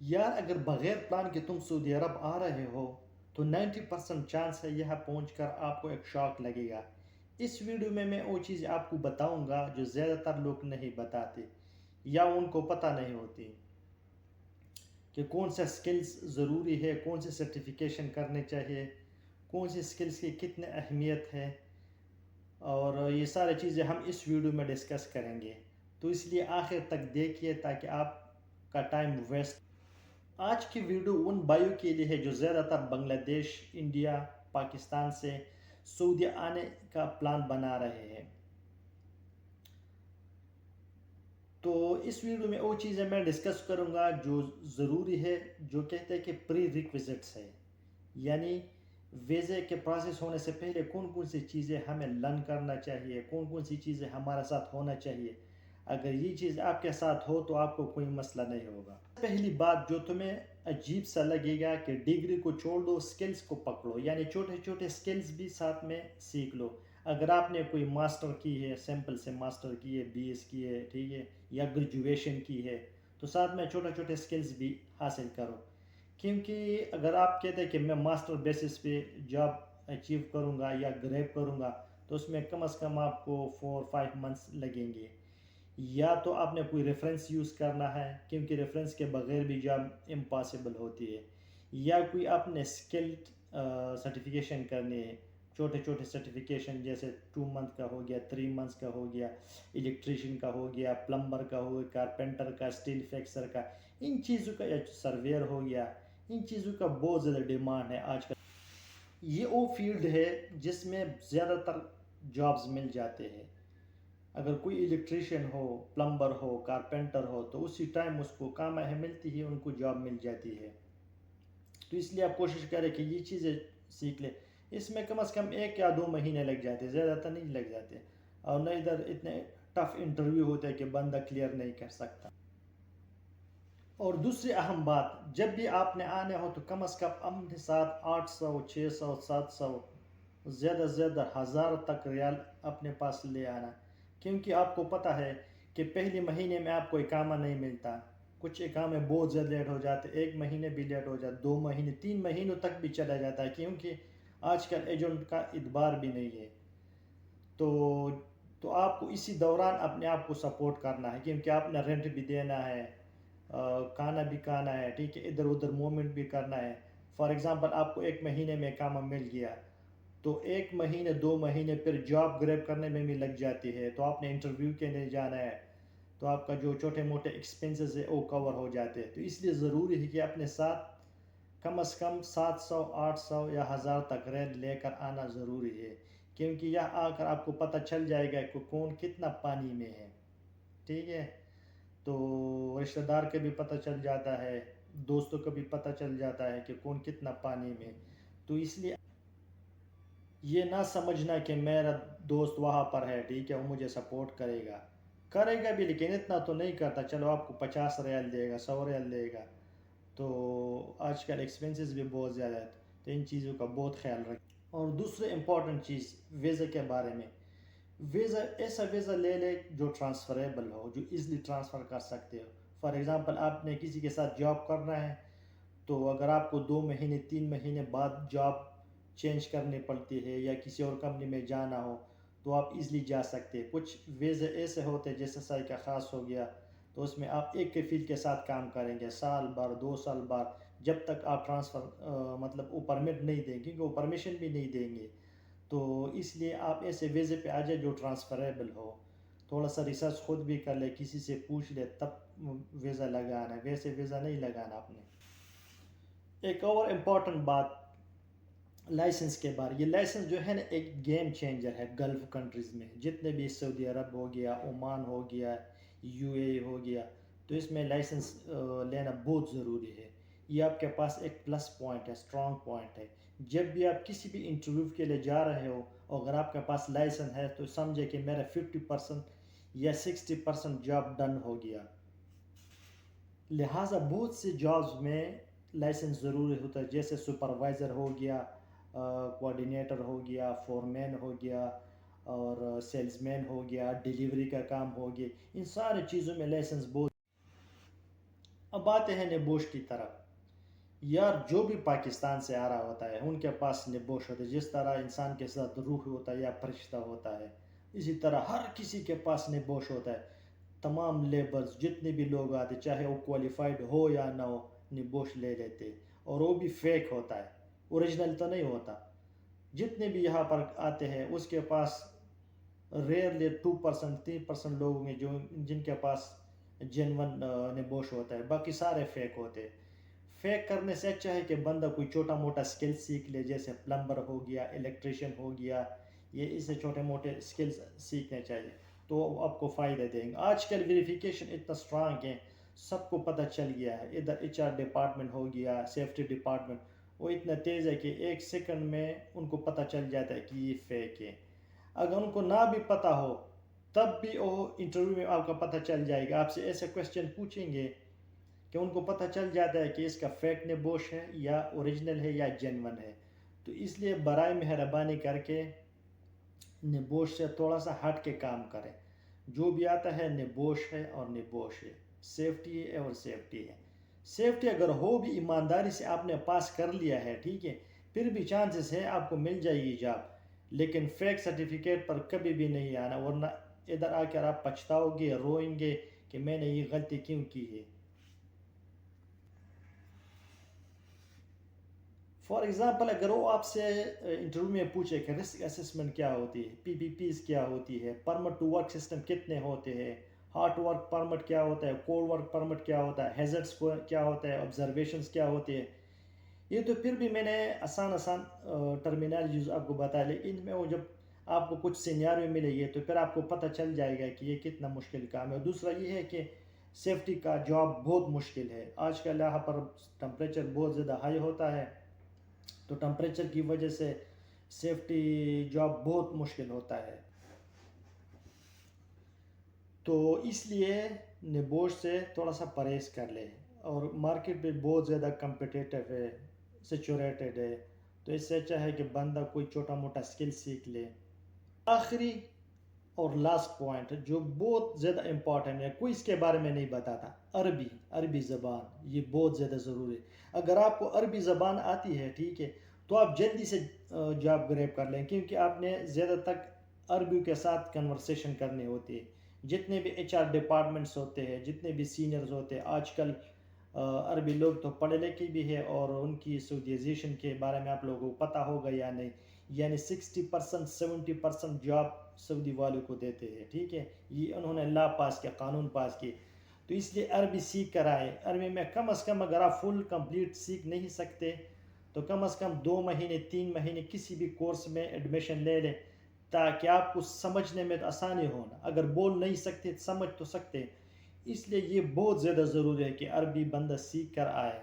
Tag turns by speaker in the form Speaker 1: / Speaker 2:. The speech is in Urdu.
Speaker 1: یار اگر بغیر پلان کے تم سعودی عرب آ رہے ہو تو 90% چانس ہے یہاں پہنچ کر آپ کو ایک شاک لگے گا۔ اس ویڈیو میں وہ چیزیں آپ کو بتاؤں گا جو زیادہ تر لوگ نہیں بتاتے یا ان کو پتہ نہیں ہوتی، کہ کون سے سکلز ضروری ہے، کون سے سرٹیفیکیشن کرنے چاہیے، کون سی سکلز کی کتنے اہمیت ہے، اور یہ سارے چیزیں ہم اس ویڈیو میں ڈسکس کریں گے۔ تو اس لیے آخر تک دیکھیے تاکہ آپ کا ٹائم ویسٹ۔ آج کی ویڈیو ان بھائیوں کے لیے ہے جو زیادہ تر بنگلہ دیش، انڈیا، پاکستان سے سعودی آنے کا پلان بنا رہے ہیں۔ تو اس ویڈیو میں وہ چیزیں میں ڈسکس کروں گا جو ضروری ہے، جو کہتے ہیں کہ پری ریکویزٹس ہے، یعنی ویزے کے پروسیس ہونے سے پہلے کون کون سی چیزیں ہمیں لرن کرنا چاہیے، کون کون سی چیزیں ہمارے ساتھ ہونا چاہیے۔ اگر یہ چیز آپ کے ساتھ ہو تو آپ کو کوئی مسئلہ نہیں ہوگا۔ پہلی بات جو تمہیں عجیب سا لگے گا کہ ڈگری کو چھوڑ دو، سکلز کو پکڑو، یعنی چھوٹے چھوٹے سکلز بھی ساتھ میں سیکھ لو۔ اگر آپ نے کوئی ماسٹر کی ہے، سمپل سے ماسٹر کی ہے، BS کی ہے، ٹھیک ہے، یا گریجویشن کی ہے، تو ساتھ میں چھوٹے چھوٹے سکلز بھی حاصل کرو۔ کیونکہ اگر آپ کہتے ہیں کہ میں ماسٹر بیسس پہ جاب اچیو کروں گا یا گریب کروں گا تو اس میں کم از کم آپ کو 4-5 منتھس لگیں گے۔ یا تو آپ نے کوئی ریفرنس یوز کرنا ہے، کیونکہ ریفرنس کے بغیر بھی جاب امپاسبل ہوتی ہے، یا کوئی آپ نے اسکلڈ سرٹیفکیشن کرنی ہے، چھوٹے چھوٹے سرٹیفکیشن جیسے 2 منتھ کا ہو گیا، 3 منتھس کا ہو گیا، الیکٹریشین کا ہو گیا، پلمبر کا ہو گیا، کارپینٹر کا، اسٹیل فکسر کا، ان چیزوں کا، یا سرویئر ہو گیا، ان چیزوں کا بہت زیادہ ڈیمانڈ ہے آج کل۔ یہ وہ فیلڈ ہے جس میں زیادہ تر جابز مل جاتے ہیں۔ اگر کوئی الیکٹریشین ہو، پلمبر ہو، کارپینٹر ہو تو اسی ٹائم اس کو کام ملتی ہے، ان کو جاب مل جاتی ہے۔ تو اس لیے آپ کوشش کریں کہ یہ چیزیں سیکھ لیں۔ اس میں کم از کم 1 یا 2 مہینے لگ جاتے، زیادہ تر نہیں لگ جاتے، اور نہ ادھر اتنے ٹف انٹرویو ہوتے ہیں کہ بندہ کلیئر نہیں کر سکتا۔ اور دوسری اہم بات، جب بھی آپ نے آنے ہو تو کم از کم اپنے ساتھ 800، 600، 700، زیادہ سے زیادہ 1000 تک ریال اپنے پاس لے آنا، کیونکہ آپ کو پتہ ہے کہ پہلے مہینے میں آپ کو اقامہ نہیں ملتا، کچھ اقامے بہت زیادہ لیٹ ہو جاتے، 1 مہینے بھی لیٹ ہو جاتا، 2 مہینے، 3 مہینوں تک بھی چلا جاتا ہے، کیونکہ آج کل ایجنٹ کا اعتبار بھی نہیں ہے۔ تو آپ کو اسی دوران اپنے آپ کو سپورٹ کرنا ہے، کیونکہ آپ نے رینٹ بھی دینا ہے، کھانا بھی کھانا ہے، ٹھیک ہے، ادھر ادھر موومنٹ بھی کرنا ہے۔ فار ایگزامپل آپ کو 1 مہینے میں کام مل گیا تو 1 مہینے 2 مہینے پھر جاب گریب کرنے میں بھی لگ جاتی ہے، تو آپ نے انٹرویو کے لیے جانا ہے، تو آپ کا جو چھوٹے موٹے ایکسپینسز ہے وہ کور ہو جاتے ہیں۔ تو اس لیے ضروری ہے کہ اپنے ساتھ کم از کم 700، 800 یا 1000 تک ریل لے کر آنا ضروری ہے، کیونکہ یہاں آ کر آپ کو پتہ چل جائے گا کہ کون کتنا پانی میں ہے، ٹھیک ہے۔ تو رشتہ دار کے بھی پتہ چل جاتا ہے، دوستوں کو بھی پتہ چل جاتا ہے کہ کون کتنا پانی میں۔ تو اس لیے یہ نہ سمجھنا کہ میرا دوست وہاں پر ہے، ٹھیک ہے، وہ مجھے سپورٹ کرے گا بھی، لیکن اتنا تو نہیں کرتا، چلو آپ کو 50 ریال دے گا، 100 ریال دے گا۔ تو آج کل ایکسپینسز بھی بہت زیادہ ہے، تو ان چیزوں کا بہت خیال رکھیں۔ اور دوسرے امپورٹنٹ چیز ویزے کے بارے میں، ویزا ایسا ویزا لے لے جو ٹرانسفریبل ہو، جو ایزلی ٹرانسفر کر سکتے ہو۔ فار ایگزامپل آپ نے کسی کے ساتھ جاب کرنا ہے، تو اگر آپ کو 2 مہینے 3 مہینے بعد جاب چینج کرنی پڑتی ہے یا کسی اور کمپنی میں جانا ہو تو آپ ایزلی جا سکتے ہیں۔ کچھ ویزے ایسے ہوتے ہیں جیسے سائیکہ خاص ہو گیا، تو اس میں آپ ایک کفیل کے ساتھ کام کریں گے، سال بھر 2 سال بعد، جب تک آپ ٹرانسفر مطلب وہ پرمٹ نہیں دیں گے، کیونکہ وہ پرمیشن بھی نہیں دیں گے۔ تو اس لیے آپ ایسے ویزے پہ آ جائے جو ٹرانسفریبل ہو، تھوڑا سا ریسرچ خود بھی کر لے، کسی سے پوچھ لے تب ویزا لگانا ہے، ویسے ویزا نہیں لگانا آپ نے۔ ایک اور امپورٹنٹ بات لائسنس کے بارے، یہ لائسنس جو ہے نا ایک گیم چینجر ہے گلف کنٹریز میں، جتنے بھی سعودی عرب ہو گیا، عمان ہو گیا، UAE ہو گیا، تو اس میں لائسنس لینا بہت ضروری ہے۔ یہ آپ کے پاس ایک پلس پوائنٹ ہے، اسٹرانگ پوائنٹ ہے۔ جب بھی آپ کسی بھی انٹرویو کے لیے جا رہے ہو، اگر آپ کے پاس لائسنس ہے تو سمجھے کہ میرا 50% یا 60% جاب ڈن ہو گیا۔ لہٰذا بہت سے جابز میں لائسنس ضروری ہوتا ہے، جیسے سپروائزر ہو گیا، کوآرڈینیٹر ہو گیا، فورمین ہو گیا، اور سیلز مین ہو گیا، ڈیلیوری کا کام ہو گیا، ان سارے چیزوں میں لائسنس بہت۔ اب آتے ہیں نبوش کی طرف. یار جو بھی پاکستان سے آ رہا ہوتا ہے ان کے پاس نبوش ہوتا ہے. جس طرح انسان کے ساتھ روح ہوتا ہے یا فرشتہ ہوتا ہے, اسی طرح ہر کسی کے پاس نبوش ہوتا ہے. تمام لیبرز جتنے بھی لوگ آتے, چاہے وہ کوالیفائڈ ہو یا نہ ہو, نبوش لے لیتے. اور وہ بھی فیک ہوتا ہے, اوریجنل تو نہیں ہوتا. جتنے بھی یہاں پر آتے ہیں اس کے پاس ریئرلی 2% 3% لوگ ہیں جن کے پاس جینون نبوش ہوتا ہے, باقی سارے فیک ہوتے ہیں. فیک کرنے سے اچھا ہے کہ بندہ کوئی چھوٹا موٹا سکل سیکھ لے, جیسے پلمبر ہو گیا, الیکٹریشین ہو گیا, یہ اسے چھوٹے موٹے سکلز سیکھنے چاہیے تو آپ کو فائدہ دیں گے. آج کل ویریفیکیشن اتنا اسٹرانگ ہے, سب کو پتہ چل گیا ہے. ادھر ایچ آر ڈپارٹمنٹ ہو گیا, سیفٹی ڈپارٹمنٹ, وہ اتنا تیز ہے کہ 1 سیکنڈ میں ان کو پتہ چل جاتا ہے کہ یہ فیک ہے. اگر ان کو نہ بھی پتہ ہو تب بھی وہ انٹرویو میں آپ کا پتہ چل جائے گا. آپ سے ایسے کویسچن پوچھیں گے کہ ان کو پتہ چل جاتا ہے کہ اس کا فیک نبوش ہے یا اوریجنل ہے یا جینون ہے. تو اس لیے برائے مہربانی کر کے نبوش سے تھوڑا سا ہٹ کے کام کریں. جو بھی آتا ہے نبوش ہے اور نبوش ہے, سیفٹی ہے اور سیفٹی ہے. سیفٹی اگر ہو بھی ایمانداری سے آپ نے پاس کر لیا ہے, ٹھیک ہے, پھر بھی چانسز ہے آپ کو مل جائے گی جاب. لیکن فیک سرٹیفکیٹ پر کبھی بھی نہیں آنا, ورنہ ادھر آ کر آپ پچھتاؤ گے, روئیں گے کہ میں نے یہ غلطی کیوں کی ہے. فار ایگزامپل اگر وہ آپ سے انٹرویو میں پوچھے کہ رسک اسسمنٹ کیا ہوتی ہے, پی پی پیز کیا ہوتی ہے, پرمٹ ٹو ورک سسٹم کتنے ہوتے ہیں, ہاٹ ورک پرمٹ کیا ہوتا ہے, کولڈ ورک پرمٹ کیا ہوتا ہے, ہیزرٹس کیا ہوتا ہے, آبزرویشنز کیا ہوتے ہیں, یہ تو پھر بھی میں نے آسان ٹرمینالوجیز آپ کو بتا لی. ان میں وہ جب آپ کو کچھ سینیریو ملے گی تو پھر آپ کو پتہ چل جائے گا کہ یہ کتنا مشکل کام ہے. دوسرا یہ ہے کہ سیفٹی کا جاب بہت مشکل ہے. آج کل یہاں پر ٹمپریچر بہت زیادہ ہائی ہوتا ہے, تو ٹمپریچر کی وجہ سے سیفٹی جاب بہت مشکل ہوتا ہے. تو اس لیے نبوش سے تھوڑا سا پرہیز کر لے. اور مارکیٹ بھی بہت زیادہ کمپٹیٹو ہے, سیچوریٹڈ ہے, تو اس سے اچھا ہے کہ بندہ کوئی چھوٹا موٹا سکل سیکھ لے. آخری اور لاسٹ پوائنٹ جو بہت زیادہ امپورٹنٹ ہے, کوئی اس کے بارے میں نہیں بتاتا, عربی زبان, یہ بہت زیادہ ضروری ہے. اگر آپ کو عربی زبان آتی ہے, ٹھیک ہے, تو آپ جلدی سے جاب گریب کر لیں, کیونکہ آپ نے زیادہ تک عربی کے ساتھ کنورسیشن کرنی ہوتی ہے. جتنے بھی ایچ آر ڈپارٹمنٹس ہوتے ہیں, جتنے بھی سینئرز ہوتے ہیں, آج کل عربی لوگ تو پڑھے لکھے بھی ہے, اور ان کی سعودیزیشن کے بارے میں آپ لوگوں کو پتہ ہوگا یا نہیں, یعنی 60% 70% جاب سعودی والوں کو دیتے ہیں, ٹھیک ہے. یہ انہوں نے لا پاس کیا, قانون پاس کی, تو اس لیے عربی سیکھ کر آئے. عربی میں کم از کم اگر آپ فل کمپلیٹ سیکھ نہیں سکتے تو کم از کم 2 مہینے 3 مہینے کسی بھی کورس میں ایڈمیشن لے لیں, تاکہ آپ کو سمجھنے میں آسانی ہونا. اگر بول نہیں سکتے سمجھ تو سکتے. اس لیے یہ بہت زیادہ ضروری ہے کہ عربی بندہ سیکھ کر آئے.